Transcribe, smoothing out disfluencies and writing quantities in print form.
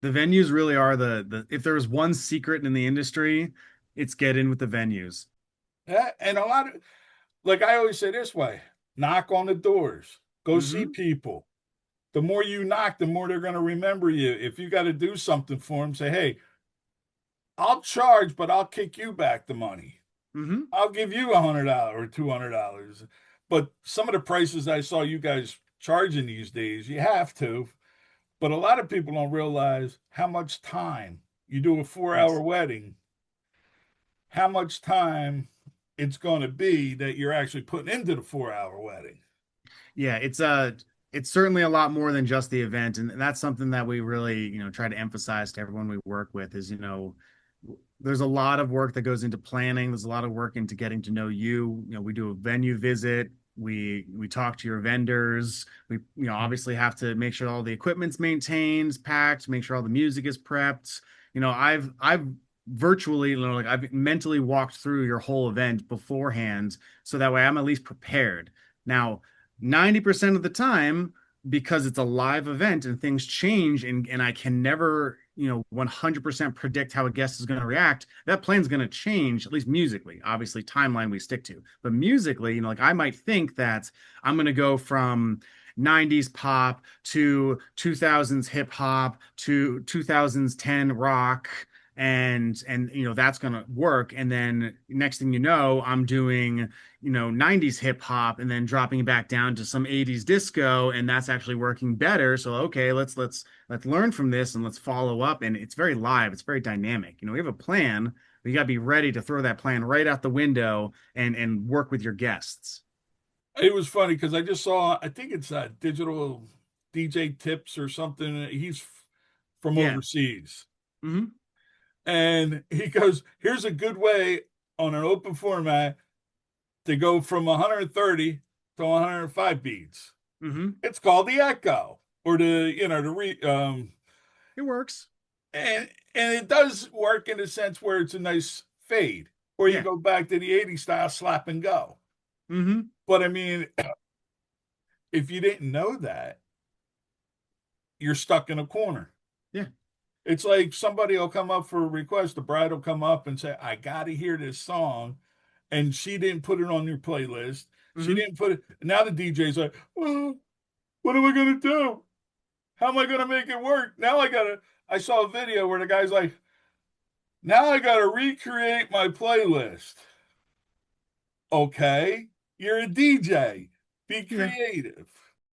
The venues really are the if there was one secret in the industry, it's get in with the venues. Yeah, and a lot of, like I always say this way, knock on the doors, go see Hmm. people. The more you knock, the more they're going to remember you. If you got to do something for them, say, hey, I'll charge, but I'll kick you back the money. Hmm. I'll give you $100 or $200. But some of the prices I saw you guys charging these days, you have to. But a lot of people don't realize how much time you do a 4 hour Yes. wedding, how much time it's going to be that you're actually putting into the 4 hour wedding. Yeah, it's certainly a lot more than just the event, and that's something that we really, try to emphasize to everyone we work with is, there's a lot of work that goes into planning. There's a lot of work into getting to know you. We do a venue visit. We talk to your vendors. We, obviously have to make sure all the equipment's maintained, packed, make sure all the music is prepped. I've virtually, like I've mentally walked through your whole event beforehand, so that way I'm at least prepared. Now, 90% of the time, because it's a live event and things change and I can never, 100% predict how a guest is going to react, that plan's going to change, at least musically. Obviously, timeline we stick to. But musically, like I might think that I'm going to go from 90s pop to 2000s hip hop to 2010 rock, and that's going to work, and then next thing you know I'm doing 90s hip hop and then dropping back down to some 80s disco, and that's actually working better. So okay, let's learn from this and let's follow up. And it's very live, it's very dynamic. We have a plan, but you got to be ready to throw that plan right out the window and work with your guests. It was funny because I just saw, I think it's digital DJ tips or something. He's from Yeah. overseas. Hmm. And he goes, here's a good way on an open format to go from 130 to 105 beats. Hmm. It's called the echo or the It works. and it does work in a sense where it's a nice fade, or you Yeah. go back to the 80s style slap and go. Hmm. But I mean, if you didn't know that, you're stuck in a corner. Yeah. It's like somebody will come up for a request, the bride will come up and say, I gotta hear this song. And she didn't put it on your playlist. She Hmm. didn't put it. Now the DJ's like, well, what am I gonna do? How am I gonna make it work? Now I saw a video where the guy's like, now I gotta recreate my playlist. Okay, you're a DJ. Be Yeah. creative.